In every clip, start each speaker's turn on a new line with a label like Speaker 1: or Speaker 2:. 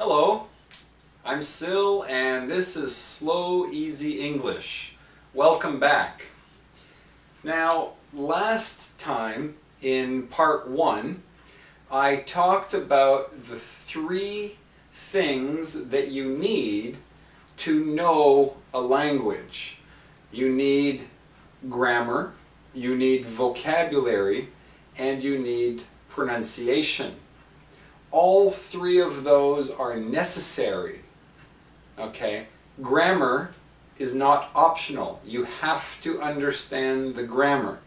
Speaker 1: Hello, I'm Sil and this is Slow Easy English. Welcome back. Now, last time in part 1, I talked about the 3 things that you need to know a language. You need grammar, you need vocabulary, and you need pronunciation. All 3 of those are necessary. Okay? Grammar is not optional. You have to understand the grammar.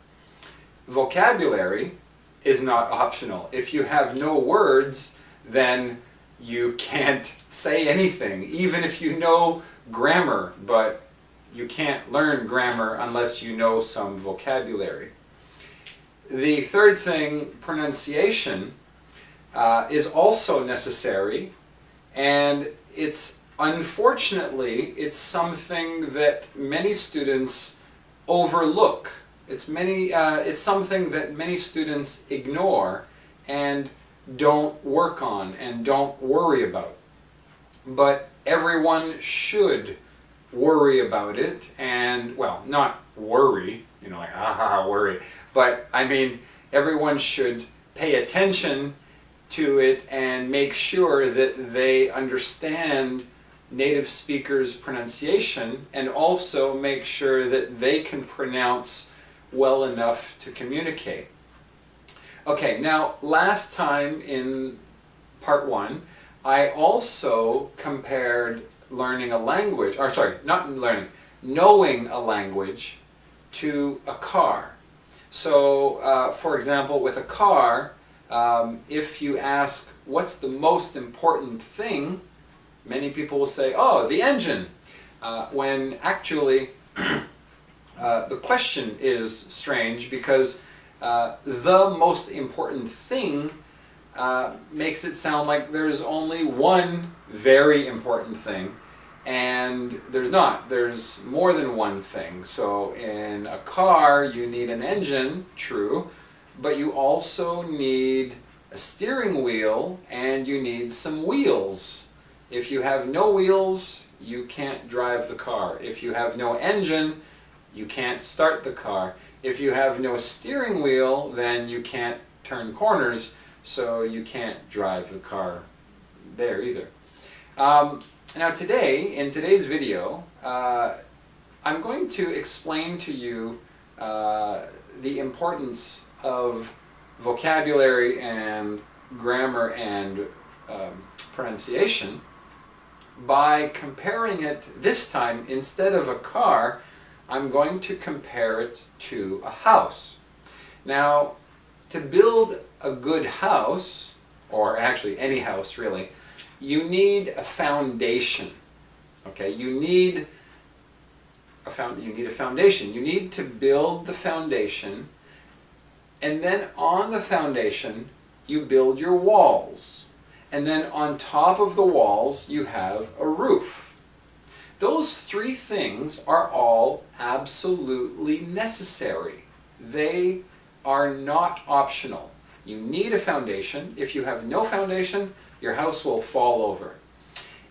Speaker 1: Vocabulary is not optional. If you have no words, then you can't say anything, even if you know grammar, but you can't learn grammar unless you know some vocabulary. The third thing, pronunciation, is also necessary, and unfortunately it's something that many students overlook. It's something that many students ignore and don't work on and don't worry about. But everyone should worry about it, and, well, not worry, like, worry, but I mean, everyone should pay attention to it and make sure that they understand native speakers' pronunciation, and also make sure that they can pronounce well enough to communicate. Okay, now last time in part 1, I also compared knowing a language to a car. So, for example, with a car, if you ask what's the most important thing, many people will say, oh, the engine, when actually the question is strange, because the most important thing makes it sound like there's only one very important thing, and there's not. There's more than one thing. So in a car you need an engine, true, but you also need a steering wheel and you need some wheels. If you have no wheels, you can't drive the car. If you have no engine, you can't start the car. If you have no steering wheel, then you can't turn corners, so you can't drive the car there either. Now in today's video, I'm going to explain to you the importance of vocabulary and grammar and pronunciation by comparing it. This time, instead of a car, I'm going to compare it to a house. Now, to build a good house, or actually any house really, you need a foundation. Okay, you need a foundation. You need to build the foundation, and then on the foundation you build your walls, and then on top of the walls you have a roof. Those 3 things are all absolutely necessary. They are not optional. You need a foundation. If you have no foundation, your house will fall over.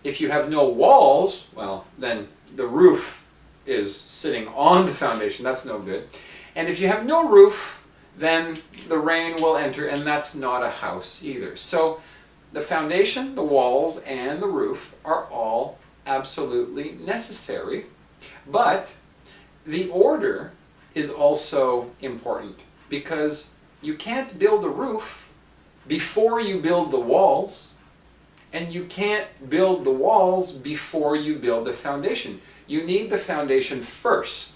Speaker 1: If you have no walls, well, then the roof is sitting on the foundation. That's no good. And if you have no roof, then the rain will enter, and that's not a house either. So the foundation, the walls, and the roof are all absolutely necessary, but the order is also important, because you can't build a roof before you build the walls, and you can't build the walls before you build the foundation. You need the foundation first.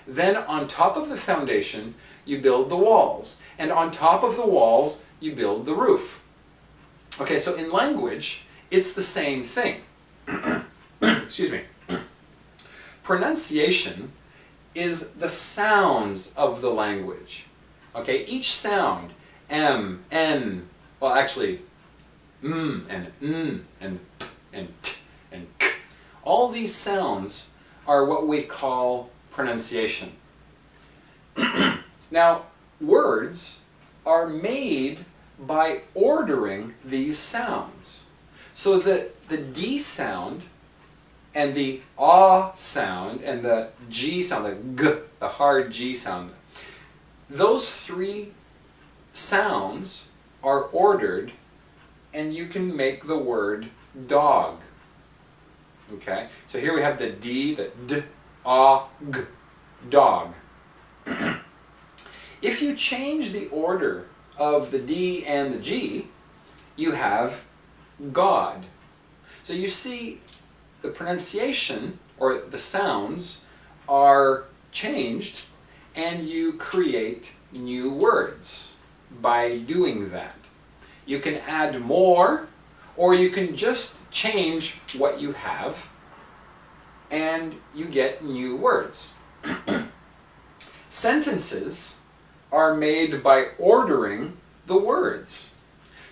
Speaker 1: Then on top of the foundation, you build the walls. And on top of the walls, you build the roof. Okay, so in language, it's the same thing. Excuse me. Pronunciation is the sounds of the language. Okay, each sound, M, N, well actually, and N, and P, and T, and K, all these sounds are what we call pronunciation. Now, words are made by ordering these sounds. So the D sound and the ah sound and the G sound, the G, the hard G sound, those three sounds are ordered and you can make the word dog. Okay? So here we have the D, the D, ah, G, dog. If you change the order of the D and the G, you have God. So you see the pronunciation or the sounds are changed and you create new words by doing that. You can add more or you can just change what you have and you get new words. Sentences are made by ordering the words.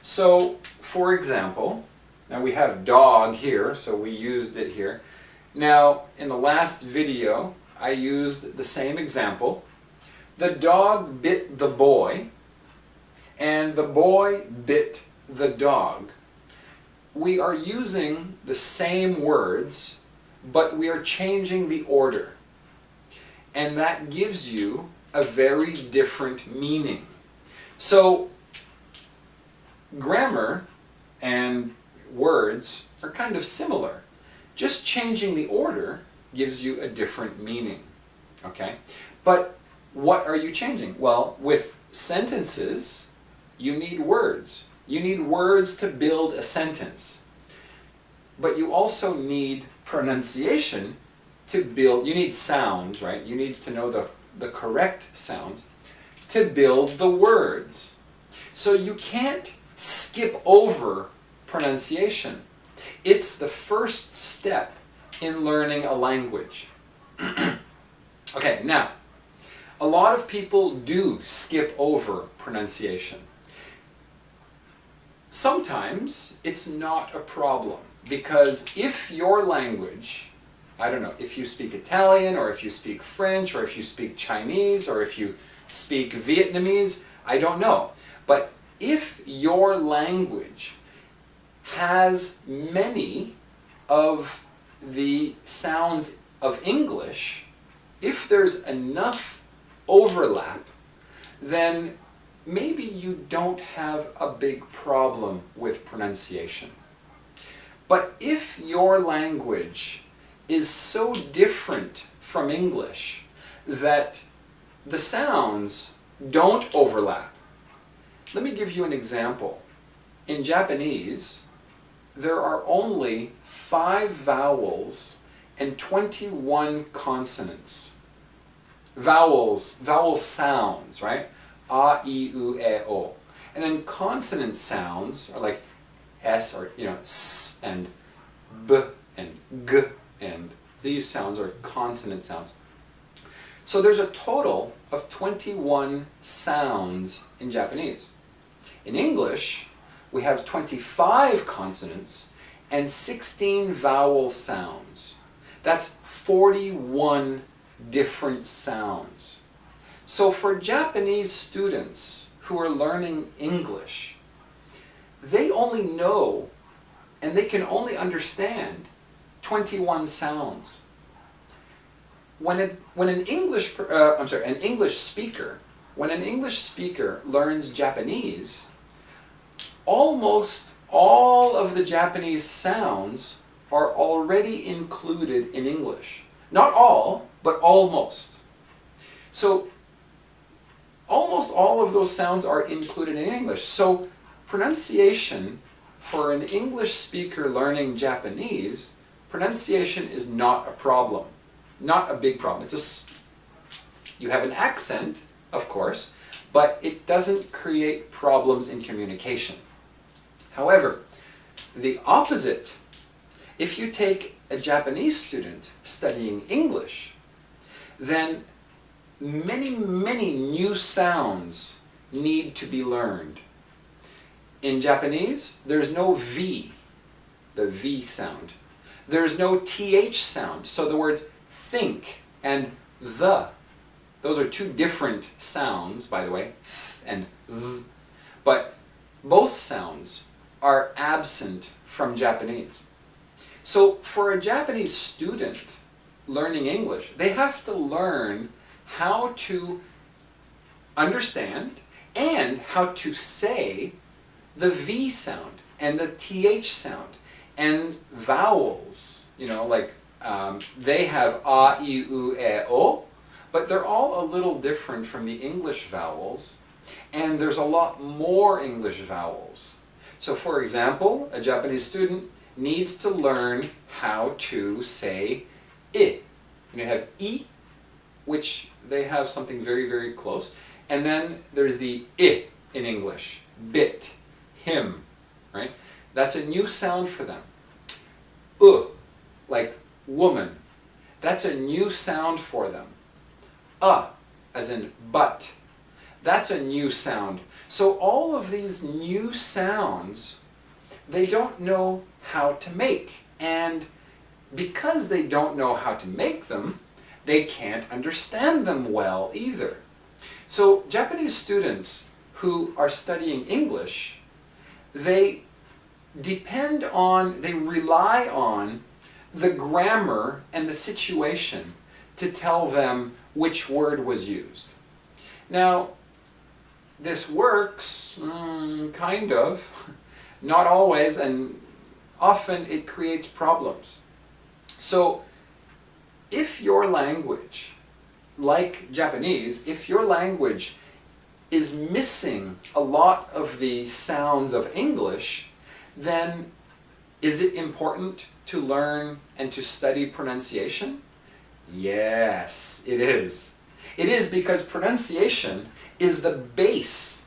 Speaker 1: So, for example, now we have dog here, so we used it here. Now, in the last video, I used the same example. The dog bit the boy, and the boy bit the dog. We are using the same words, but we are changing the order. And that gives you a very different meaning. So, grammar and words are kind of similar. Just changing the order gives you a different meaning. Okay? But what are you changing? Well, with sentences, you need words. You need words to build a sentence. But you also need pronunciation to build, you need sounds, right? You need to know the correct sounds to build the words. So you can't skip over pronunciation. It's the first step in learning a language. Okay, now, a lot of people do skip over pronunciation. Sometimes it's not a problem because if your language, I don't know, if you speak Italian or if you speak French or if you speak Chinese or if you speak Vietnamese, I don't know. But if your language has many of the sounds of English, if there's enough overlap, then maybe you don't have a big problem with pronunciation. But if your language is so different from English that the sounds don't overlap. Let me give you an example. In Japanese, there are only 5 vowels and 21 consonants. Vowel sounds, right? A, I, U, E, O. And then consonant sounds are like S or, S and B and G, and these sounds are consonant sounds. So there's a total of 21 sounds in Japanese. In English, we have 25 consonants and 16 vowel sounds. That's 41 different sounds. So for Japanese students who are learning English, they only know and they can only understand 21 sounds. When an English speaker learns Japanese, almost all of the Japanese sounds are already included in English. Not all, but almost. So almost all of those sounds are included in English. So pronunciation for an English speaker learning Japanese, pronunciation is not a problem. Not a big problem. You have an accent, of course, but it doesn't create problems in communication. It The opposite, if you take a Japanese student studying English, then many, many new sounds need to be learned. In Japanese, there's no V, the V sound. There's no TH sound. So the words think and the, those are two different sounds, by the way, th and th. But both sounds are absent from Japanese. So for a Japanese student learning English, they have to learn how to understand and how to say the V sound and the TH sound and vowels. You know, like they have A, I, U, E, O, but they're all a little different from the English vowels, and there's a lot more English vowels. So for example, a Japanese student needs to learn how to say I. You have I, which they have something very, very close. And then there's the I in English, bit, him, right? That's a new sound for them. Like woman, that's a new sound for them. As in but, that's a new sound. So all of these new sounds, they don't know how to make. And because they don't know how to make them, they can't understand them well either. So Japanese students who are studying English, they rely on the grammar and the situation to tell them which word was used. Now, this works, kind of, not always, and often it creates problems. So, if your language, like Japanese, if your language is missing a lot of the sounds of English, then is it important to learn and to study pronunciation? Yes, it is. It is because pronunciation is the base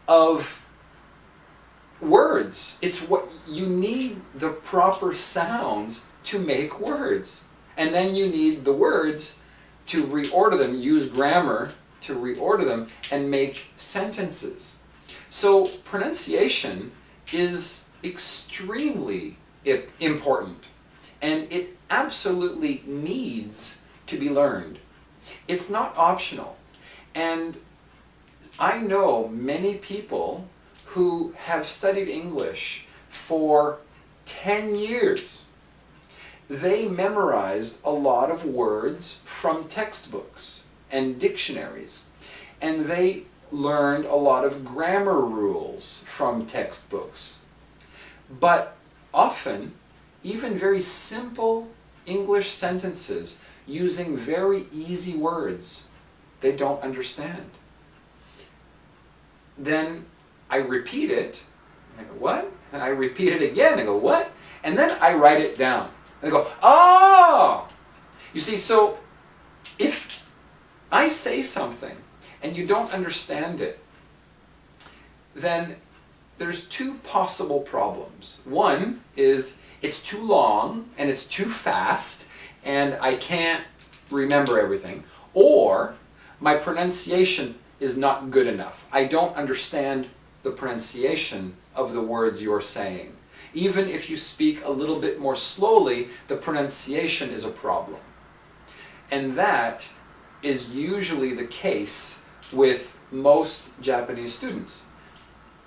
Speaker 1: of words. It's what you need, the proper sounds to make words. And then you need the words to reorder them, use grammar to reorder them and make sentences. So pronunciation is extremely important, and it absolutely needs to be learned. It's not optional. And I know many people who have studied English for 10 years. They memorized a lot of words from textbooks and dictionaries, and they learned a lot of grammar rules from textbooks. But often, even very simple English sentences using very easy words, they don't understand. Then I repeat it, and I go, what? And I repeat it again, and I go, what? And then I write it down. And I go, oh! You see, so if I say something and you don't understand it, then there's two possible problems. One is it's too long and it's too fast and I can't remember everything. Or my pronunciation is not good enough. I don't understand the pronunciation of the words you're saying. Even if you speak a little bit more slowly, the pronunciation is a problem. And that is usually the case with most Japanese students.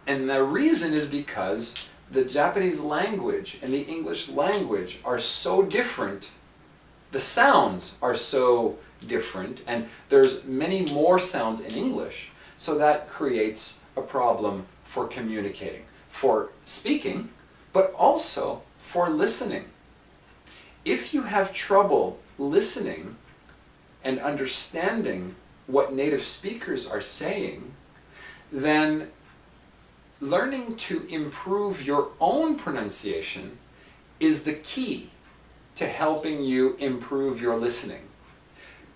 Speaker 1: And the reason is because the Japanese language and the English language are so different. The sounds are so different, and there's many more sounds in English, so that creates a problem for communicating, for speaking, but also for listening. If you have trouble listening and understanding what native speakers are saying, then learning to improve your own pronunciation is the key to helping you improve your listening.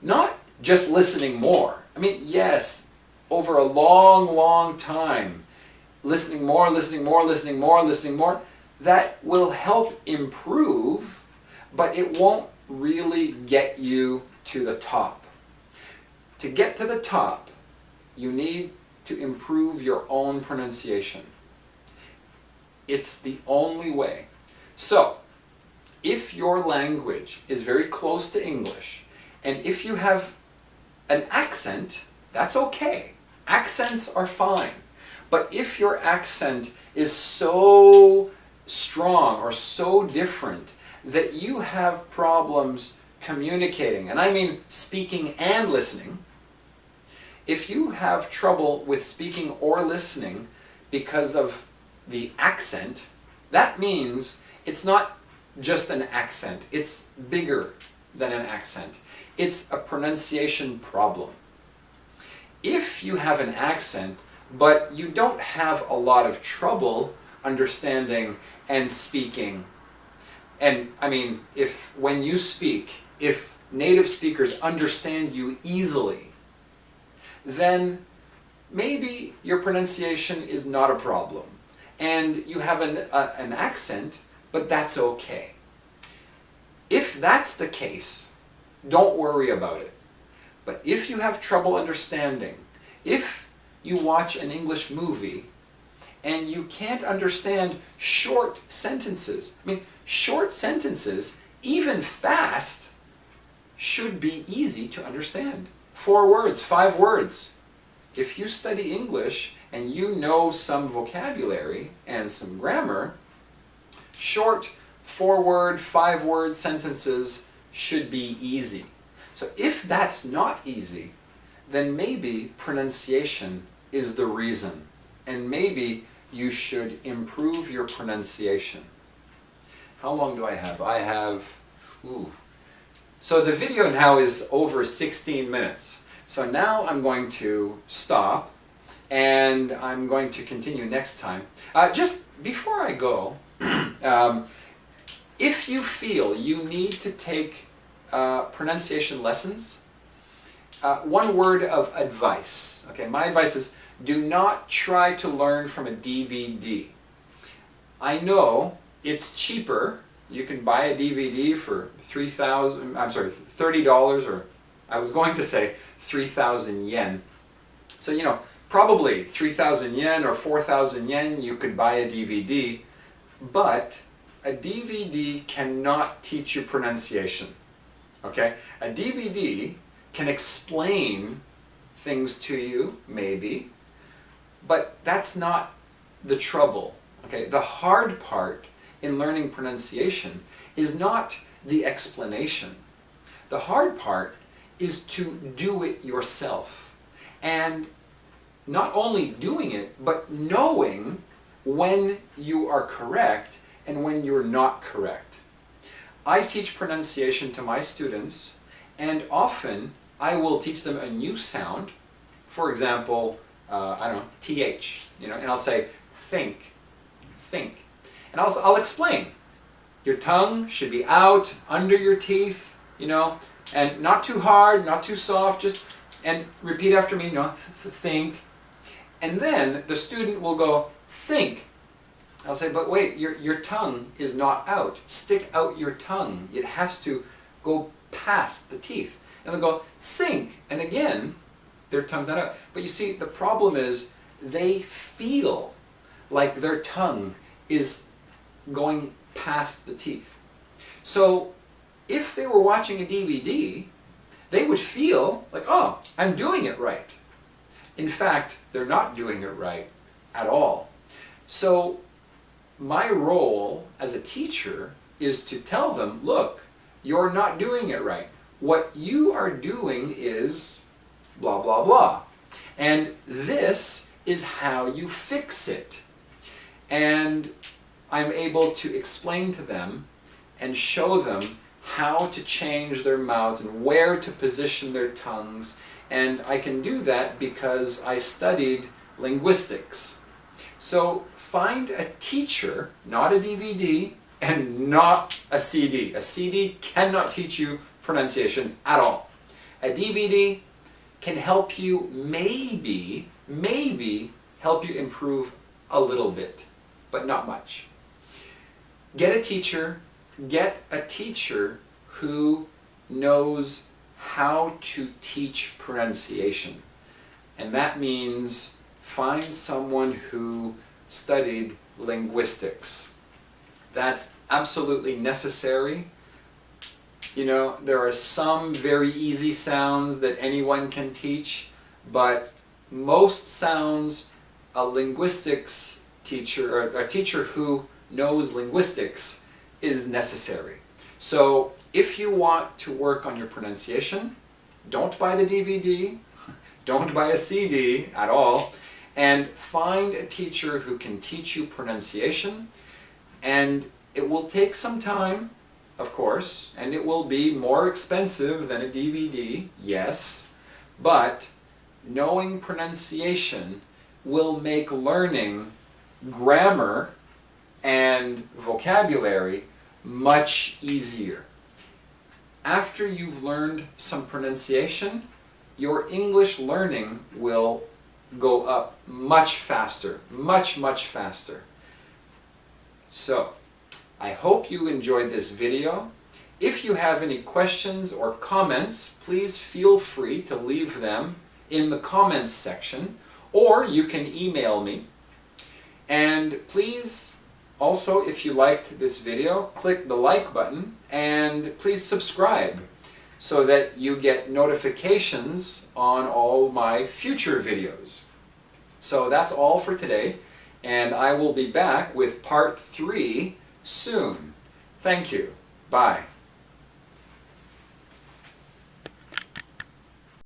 Speaker 1: Not just listening more. I mean, yes, over a long, long time, listening more, listening more, listening more, listening more, that will help improve, but it won't really get you to the top. To get to the top, you need to improve your own pronunciation. It's the only way. So, if your language is very close to English, and if you have an accent, that's okay. Accents are fine. But if your accent is so strong or so different that you have problems communicating, and I mean speaking and listening, if you have trouble with speaking or listening because of the accent, that means it's not just an accent, it's bigger than an accent. It's a pronunciation problem. If you have an accent, but you don't have a lot of trouble understanding and speaking, and I mean, when you speak, if native speakers understand you easily, then maybe your pronunciation is not a problem. And you have an accent, but that's okay. If that's the case, don't worry about it. But if you have trouble understanding, if you watch an English movie and you can't understand short sentences, I mean, short sentences, even fast, should be easy to understand. 4 words, 5 words. If you study English and you know some vocabulary and some grammar, short 4-word, 5-word sentences should be easy. So if that's not easy, then maybe pronunciation is the reason. And maybe you should improve your pronunciation. How long do I have? I have... So the video now is over 16 minutes. So now I'm going to stop and I'm going to continue next time. Just before I go, if you feel you need to take pronunciation lessons, one word of advice. Okay, my advice is do not try to learn from a DVD. I know it's cheaper. You can buy a DVD for $30, or I was going to say 3,000 yen. So, you know, probably 3,000 yen or 4,000 yen you could buy a DVD, but a DVD cannot teach you pronunciation. Okay? A DVD can explain things to you, maybe, but that's not the trouble. Okay? The hard part in learning pronunciation is not the explanation. The hard part is to do it yourself. And not only doing it, but knowing when you are correct and when you're not correct. I teach pronunciation to my students, and often I will teach them a new sound. For example, I don't know, TH, you know, and I'll say, think, think. And I'll explain. Your tongue should be out, under your teeth, you know, and not too hard, not too soft, just, and repeat after me, you know, think. And then the student will go, think. I'll say, but wait, your tongue is not out. Stick out your tongue. It has to go past the teeth. And they'll go, think. And again, their tongue's not out. But you see, the problem is they feel like their tongue is going past the teeth. So if they were watching a DVD, they would feel like, oh, I'm doing it right. In fact, they're not doing it right at all. So my role as a teacher is to tell them, look, you're not doing it right. What you are doing is blah, blah, blah. And this is how you fix it. And I'm able to explain to them and show them how to change their mouths and where to position their tongues. And I can do that because I studied linguistics. So find a teacher, not a DVD, and not a CD. A CD cannot teach you pronunciation at all. A DVD can help you maybe help you improve a little bit, but not much. Get a teacher who knows how to teach pronunciation. And that means find someone who studied linguistics. That's absolutely necessary. You know, there are some very easy sounds that anyone can teach, but most sounds a linguistics teacher, or a teacher who knows linguistics is necessary. So if you want to work on your pronunciation, don't buy the DVD, don't buy a CD at all, and find a teacher who can teach you pronunciation. And it will take some time, of course, and it will be more expensive than a DVD, yes, but knowing pronunciation will make learning grammar and vocabulary much easier. After you've learned some pronunciation, your English learning will go up much faster, much faster. So, I hope you enjoyed this video. If you have any questions or comments, please feel free to leave them in the comments section, or you can email me. And please, also, if you liked this video, click the like button and please subscribe so that you get notifications on all my future videos. So that's all for today, and I will be back with part 3 soon. Thank you. Bye.